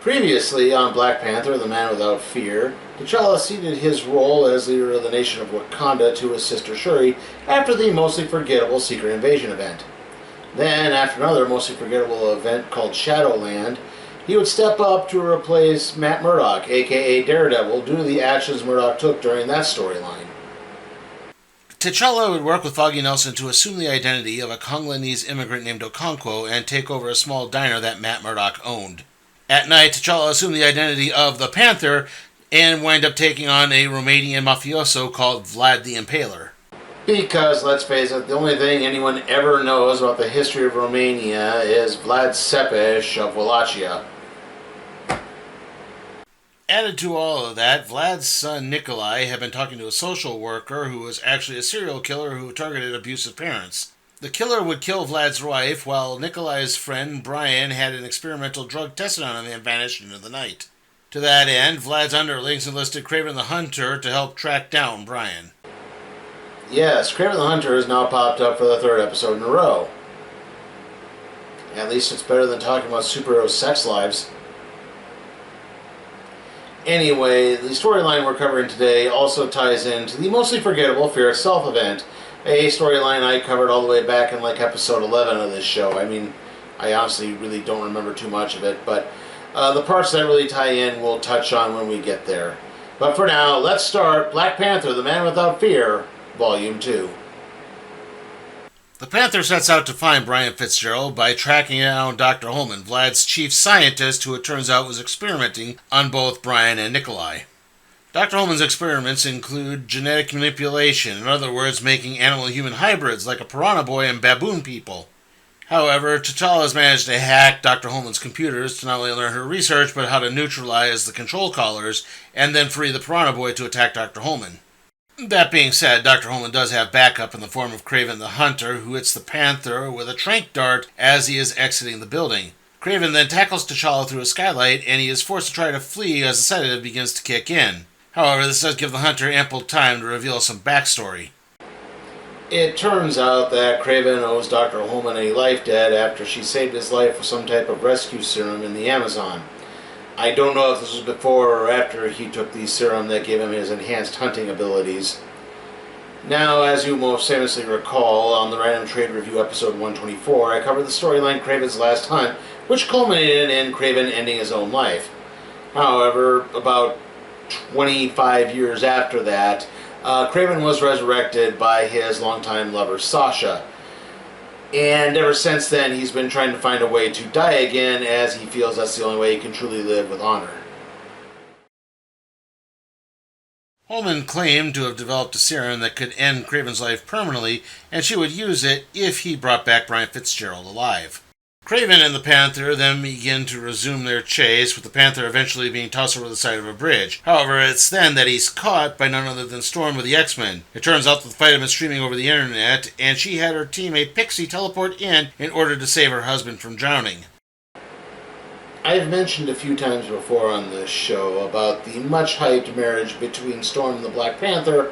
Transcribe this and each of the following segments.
Previously on Black Panther, The Man Without Fear, T'Challa ceded his role as leader of the nation of Wakanda to his sister Shuri after the mostly forgettable Secret Invasion event. Then, after another mostly forgettable event called Shadowland, he would step up to replace Matt Murdock, aka Daredevil, due to the actions Murdock took during that storyline. T'Challa would work with Foggy Nelson to assume the identity of a Congolese immigrant named Okonkwo and take over a small diner that Matt Murdock owned. At night, T'Challa assumed the identity of the Panther and wound up taking on a Romanian mafioso called Vlad the Impaler. Because, let's face it, the only thing anyone ever knows about the history of Romania is Vlad Tepes of Wallachia. Added to all of that, Vlad's son Nikolai had been talking to a social worker who was actually a serial killer who targeted abusive parents. The killer would kill Vlad's wife, while Nikolai's friend Brian had an experimental drug tested on him and vanished into the night. To that end, Vlad's underlings enlisted Kraven the Hunter to help track down Brian. Yes, Kraven the Hunter has now popped up for the third episode in a row. At least it's better than talking about superhero sex lives. Anyway, the storyline we're covering today also ties into the mostly forgettable Fear Itself event, a storyline I covered all the way back in like episode 11 of this show. I mean, I honestly really don't remember too much of it, but the parts that really tie in we'll touch on when we get there. But for now, let's start Black Panther, The Man Without Fear, Volume 2. The Panther sets out to find Brian Fitzgerald by tracking down Dr. Holman, Vlad's chief scientist, who it turns out was experimenting on both Brian and Nikolai. Dr. Holman's experiments include genetic manipulation, in other words, making animal-human hybrids like a piranha boy and baboon people. However, T'Challa has managed to hack Dr. Holman's computers to not only learn her research, but how to neutralize the control collars, and then free the piranha boy to attack Dr. Holman. That being said, Dr. Holman does have backup in the form of Kraven the Hunter, who hits the Panther with a tranq dart as he is exiting the building. Kraven then tackles T'Challa through a skylight, and he is forced to try to flee as the sedative begins to kick in. However, this does give the Hunter ample time to reveal some backstory. It turns out that Kraven owes Dr. Holman a life debt after she saved his life with some type of rescue serum in the Amazon. I don't know if this was before or after he took the serum that gave him his enhanced hunting abilities. Now, as you most famously recall, on the Random Trade Review episode 124, I covered the storyline Kraven's Last Hunt, which culminated in Kraven ending his own life. However, about 25 years after that, Kraven was resurrected by his longtime lover Sasha. And ever since then, he's been trying to find a way to die again, as he feels that's the only way he can truly live with honor. Holman claimed to have developed a serum that could end Kraven's life permanently, and she would use it if he brought back Brian Fitzgerald alive. Kraven and the Panther then begin to resume their chase, with the Panther eventually being tossed over the side of a bridge. However, it's then that he's caught by none other than Storm with the X-Men. It turns out that the fight had been streaming over the internet, and she had her teammate Pixie teleport in order to save her husband from drowning. I've mentioned a few times before on this show about the much-hyped marriage between Storm and the Black Panther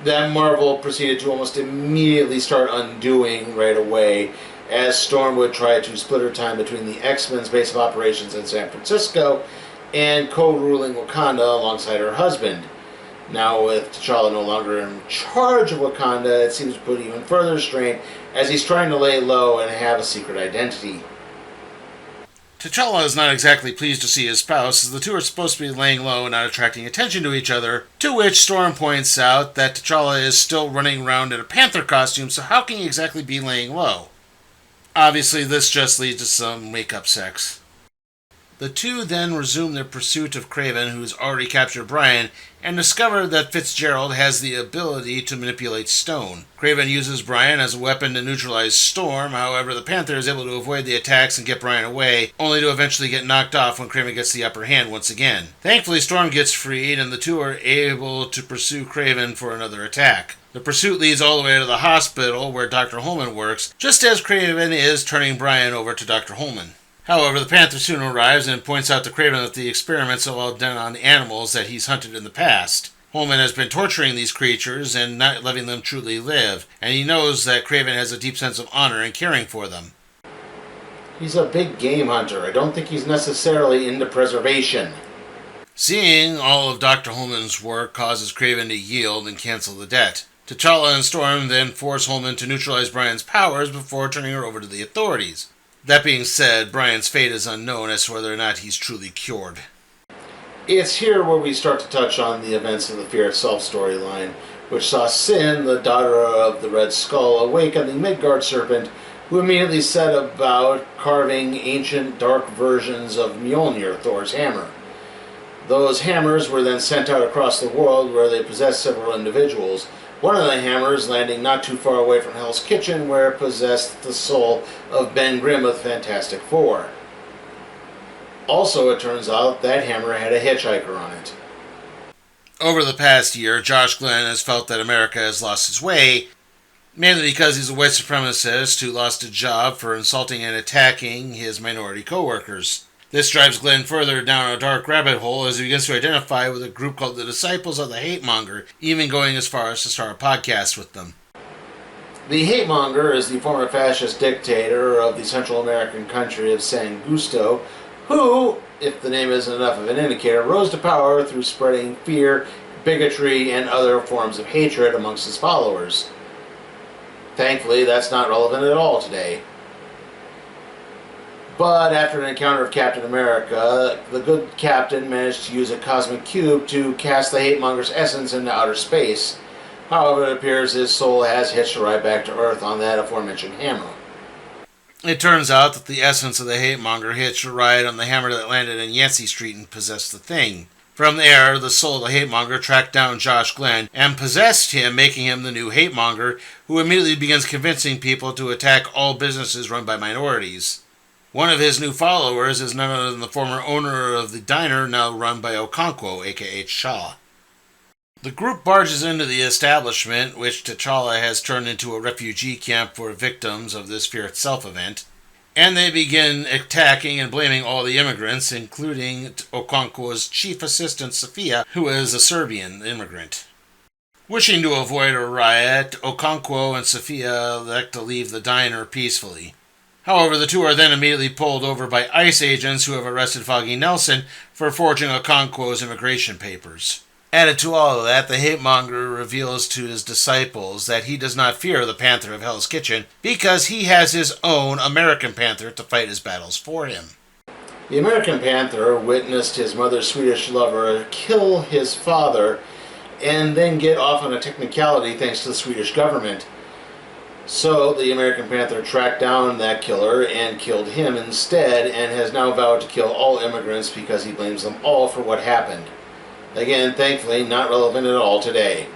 that Marvel proceeded to almost immediately start undoing right away, as Storm would try to split her time between the X-Men's base of operations in San Francisco and co-ruling Wakanda alongside her husband. Now, with T'Challa no longer in charge of Wakanda, it seems to put even further strain as he's trying to lay low and have a secret identity. T'Challa is not exactly pleased to see his spouse, as the two are supposed to be laying low and not attracting attention to each other, to which Storm points out that T'Challa is still running around in a Panther costume, so how can he exactly be laying low? Obviously, this just leads to some wake-up sex. The two then resume their pursuit of Kraven, who's already captured Brian, and discover that Fitzgerald has the ability to manipulate stone. Kraven uses Brian as a weapon to neutralize Storm, however the Panther is able to avoid the attacks and get Brian away, only to eventually get knocked off when Kraven gets the upper hand once again. Thankfully, Storm gets freed, and the two are able to pursue Kraven for another attack. The pursuit leads all the way to the hospital where Dr. Holman works, just as Kraven is turning Brian over to Dr. Holman. However, the Panther soon arrives and points out to Kraven that the experiments have all done on animals that he's hunted in the past. Holman has been torturing these creatures and not letting them truly live, and he knows that Kraven has a deep sense of honor in caring for them. He's a big game hunter. I don't think he's necessarily into preservation. Seeing all of Dr. Holman's work causes Kraven to yield and cancel the debt. T'Challa and Storm then force Holman to neutralize Brian's powers before turning her over to the authorities. That being said, Brian's fate is unknown as to whether or not he's truly cured. It's here where we start to touch on the events of the Fear Itself storyline, which saw Sin, the daughter of the Red Skull, awaken the Midgard serpent, who immediately set about carving ancient dark versions of Mjolnir, Thor's hammer. Those hammers were then sent out across the world where they possessed several individuals. One of the hammers landing not too far away from Hell's Kitchen, where it possessed the soul of Ben Grimm of the Fantastic Four. Also, it turns out that hammer had a hitchhiker on it. Over the past year, Josh Glenn has felt that America has lost its way, mainly because he's a white supremacist who lost a job for insulting and attacking his minority co-workers. This drives Glenn further down a dark rabbit hole as he begins to identify with a group called the Disciples of the Hate Monger, even going as far as to start a podcast with them. The Hate Monger is the former fascist dictator of the Central American country of San Gusto, who, if the name isn't enough of an indicator, rose to power through spreading fear, bigotry, and other forms of hatred amongst his followers. Thankfully, that's not relevant at all today. But after an encounter of Captain America, the good captain managed to use a cosmic cube to cast the Hate Monger's essence into outer space. However, it appears his soul has hitched a ride back to Earth on that aforementioned hammer. It turns out that the essence of the Hate Monger hitched a ride on the hammer that landed in Yancey Street and possessed the thing. From there, the soul of the Hate Monger tracked down Josh Glenn and possessed him, making him the new Hate Monger, who immediately begins convincing people to attack all businesses run by minorities. One of his new followers is none other than the former owner of the diner now run by Okonkwo, aka Shaw. The group barges into the establishment, which T'Challa has turned into a refugee camp for victims of this Fear Itself event, and they begin attacking and blaming all the immigrants, including Okonkwo's chief assistant, Sophia, who is a Serbian immigrant. Wishing to avoid a riot, Okonkwo and Sophia elect to leave the diner peacefully. However, the two are then immediately pulled over by ICE agents who have arrested Foggy Nelson for forging Okonkwo's immigration papers. Added to all of that, the Hate Monger reveals to his disciples that he does not fear the Panther of Hell's Kitchen because he has his own American Panther to fight his battles for him. The American Panther witnessed his mother's Swedish lover kill his father and then get off on a technicality thanks to the Swedish government. So the American Panther tracked down that killer and killed him instead, and has now vowed to kill all immigrants because he blames them all for what happened. Again, thankfully, not relevant at all today.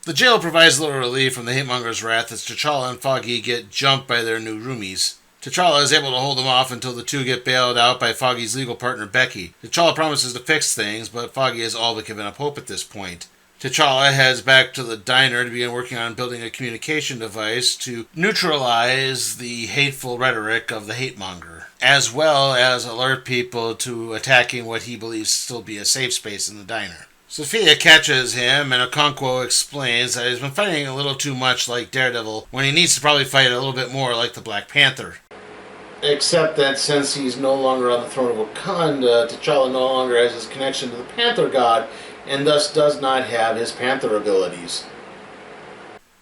The jail provides little relief from the Hate Monger's wrath as T'Challa and Foggy get jumped by their new roomies. T'Challa is able to hold them off until the two get bailed out by Foggy's legal partner Becky. T'Challa promises to fix things, but Foggy has all but given up hope at this point. T'Challa heads back to the diner to begin working on building a communication device to neutralize the hateful rhetoric of the Hate Monger, as well as alert people to attacking what he believes to still be a safe space in the diner. Sophia catches him, and Okonkwo explains that he's been fighting a little too much like Daredevil when he needs to probably fight a little bit more like the Black Panther. Except that since he's no longer on the throne of Wakanda, T'Challa no longer has his connection to the Panther god, and thus does not have his Panther abilities.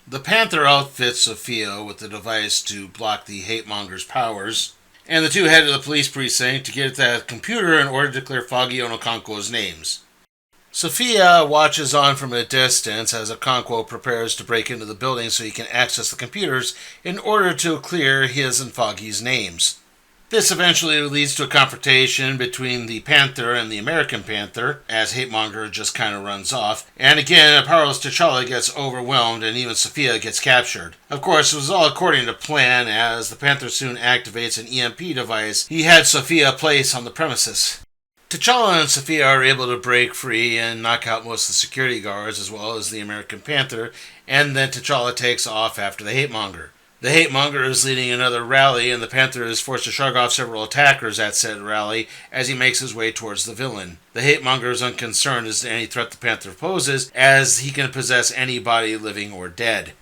The Panther outfits Sophia with the device to block the Hate Monger's powers, and the two head to the police precinct to get at that computer in order to clear Foggy and Okonkwo's names. Sophia watches on from a distance as Okonkwo prepares to break into the building so he can access the computers in order to clear his and Foggy's names. This eventually leads to a confrontation between the Panther and the American Panther, as Hate Monger just kind of runs off, and again, a powerless T'Challa gets overwhelmed and even Sophia gets captured. Of course, it was all according to plan, as the Panther soon activates an EMP device he had Sophia place on the premises. T'Challa and Sophia are able to break free and knock out most of the security guards as well as the American Panther, and then T'Challa takes off after the Hate Monger. The Hate Monger is leading another rally, and the Panther is forced to shrug off several attackers at said rally as he makes his way towards the villain. The Hate Monger is unconcerned as to any threat the Panther poses, as he can possess anybody living or dead.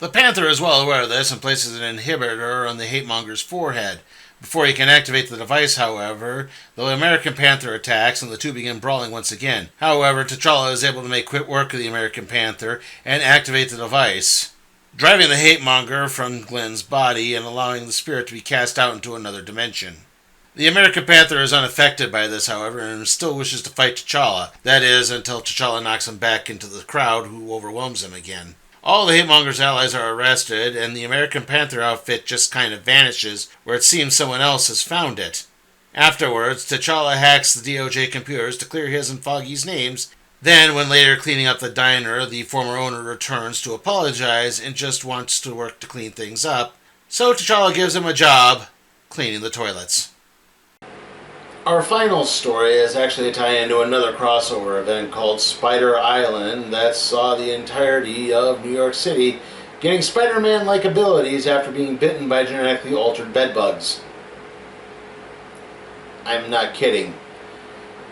The Panther is well aware of this and places an inhibitor on the hate-monger's forehead. Before he can activate the device, however, the American Panther attacks and the two begin brawling once again. However, T'Challa is able to make quick work of the American Panther and activate the device, driving the hate-monger from Glenn's body and allowing the spirit to be cast out into another dimension. The American Panther is unaffected by this, however, and still wishes to fight T'Challa. That is, until T'Challa knocks him back into the crowd, who overwhelms him again. All the hate-monger's allies are arrested, and the American Panther outfit just kind of vanishes, where it seems someone else has found it. Afterwards, T'Challa hacks the DOJ computers to clear his and Foggy's names. Then, when later cleaning up the diner, the former owner returns to apologize and just wants to work to clean things up. So T'Challa gives him a job, cleaning the toilets. Our final story is actually a tie into another crossover event called Spider Island that saw the entirety of New York City getting Spider-Man-like abilities after being bitten by genetically altered bedbugs. I'm not kidding.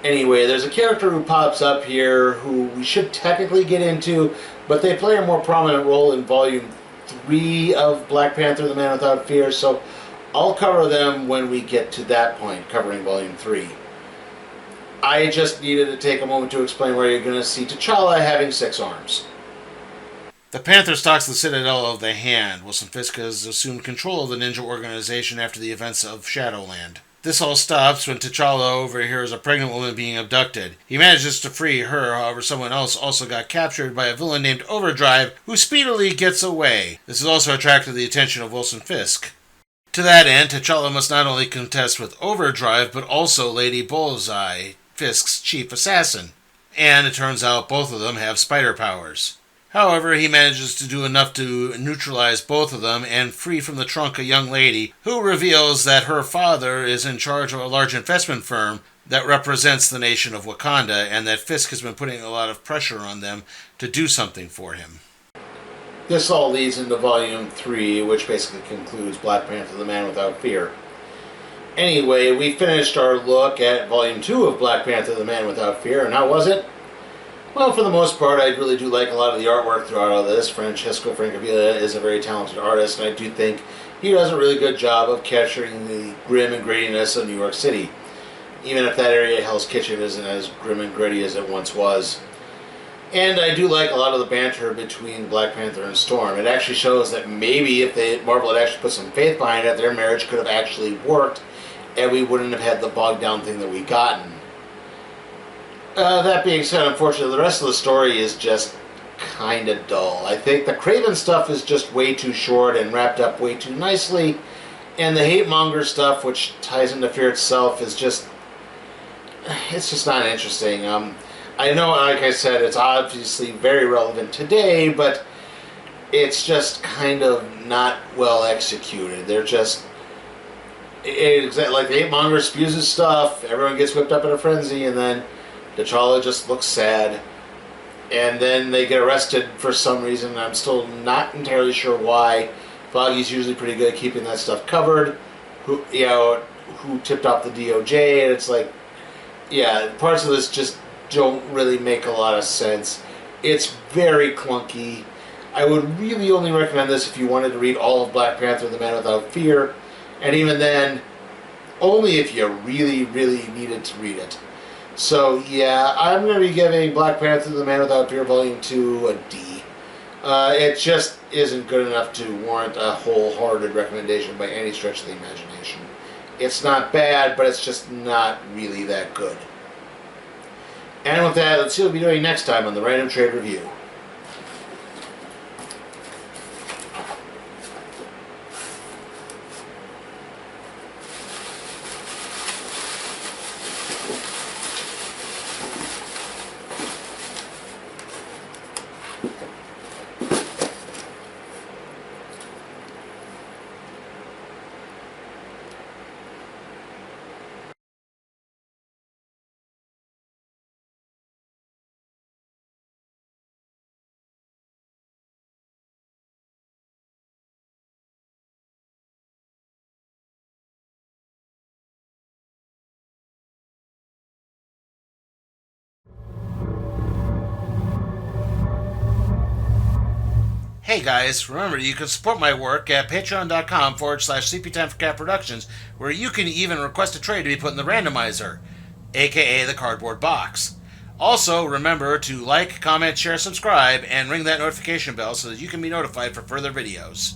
Anyway, there's a character who pops up here who we should technically get into, but they play a more prominent role in Volume 3 of Black Panther, The Man Without Fear, so I'll cover them when we get to that point, covering Volume 3. I just needed to take a moment to explain where you're going to see T'Challa having 6 arms. The Panther stalks the Citadel of the Hand. Wilson Fisk has assumed control of the ninja organization after the events of Shadowland. This all stops when T'Challa overhears a pregnant woman being abducted. He manages to free her, however someone else also got captured by a villain named Overdrive, who speedily gets away. This has also attracted the attention of Wilson Fisk. To that end, T'Challa must not only contest with Overdrive, but also Lady Bullseye, Fisk's chief assassin. And it turns out both of them have spider powers. However, he manages to do enough to neutralize both of them and free from the trunk a young lady who reveals that her father is in charge of a large investment firm that represents the nation of Wakanda and that Fisk has been putting a lot of pressure on them to do something for him. This all leads into Volume 3, which basically concludes Black Panther, The Man Without Fear. Anyway, we finished our look at Volume 2 of Black Panther, The Man Without Fear, and how was it? Well, for the most part, I really do like a lot of the artwork throughout all this. Francesco Francavilla is a very talented artist, and I do think he does a really good job of capturing the grim and grittiness of New York City, even if that area, Hell's Kitchen, isn't as grim and gritty as it once was. And I do like a lot of the banter between Black Panther and Storm. It actually shows that maybe if Marvel had actually put some faith behind it, their marriage could have actually worked, and we wouldn't have had the bogged down thing that we gotten. That being said, unfortunately, the rest of the story is just kind of dull. I think the Kraven stuff is just way too short and wrapped up way too nicely, and the hate monger stuff, which ties into Fear itself, is just... it's just not interesting. I know, like I said, it's obviously very relevant today, but it's just kind of not well executed. They're just... it's like the hate-monger spews his stuff, everyone gets whipped up in a frenzy, and then T'Challa just looks sad. And then they get arrested for some reason. I'm still not entirely sure why. Foggy's usually pretty good at keeping that stuff covered. Who tipped off the DOJ, and it's like... yeah, parts of this just don't really make a lot of sense. It's very clunky. I would really only recommend this if you wanted to read all of Black Panther, The Man Without Fear, and even then, only if you really, really needed to read it. So yeah, I'm going to be giving Black Panther, The Man Without Fear Volume 2 a D. It just isn't good enough to warrant a wholehearted recommendation by any stretch of the imagination. It's not bad, but it's just not really that good. And with that, let's see what we'll be doing next time on the Random Trade Review. Hey guys, remember you can support my work at patreon.com/CP10 for Cat Productions, where you can even request a trade to be put in the randomizer, aka the cardboard box. Also, remember to like, comment, share, subscribe, and ring that notification bell so that you can be notified for further videos.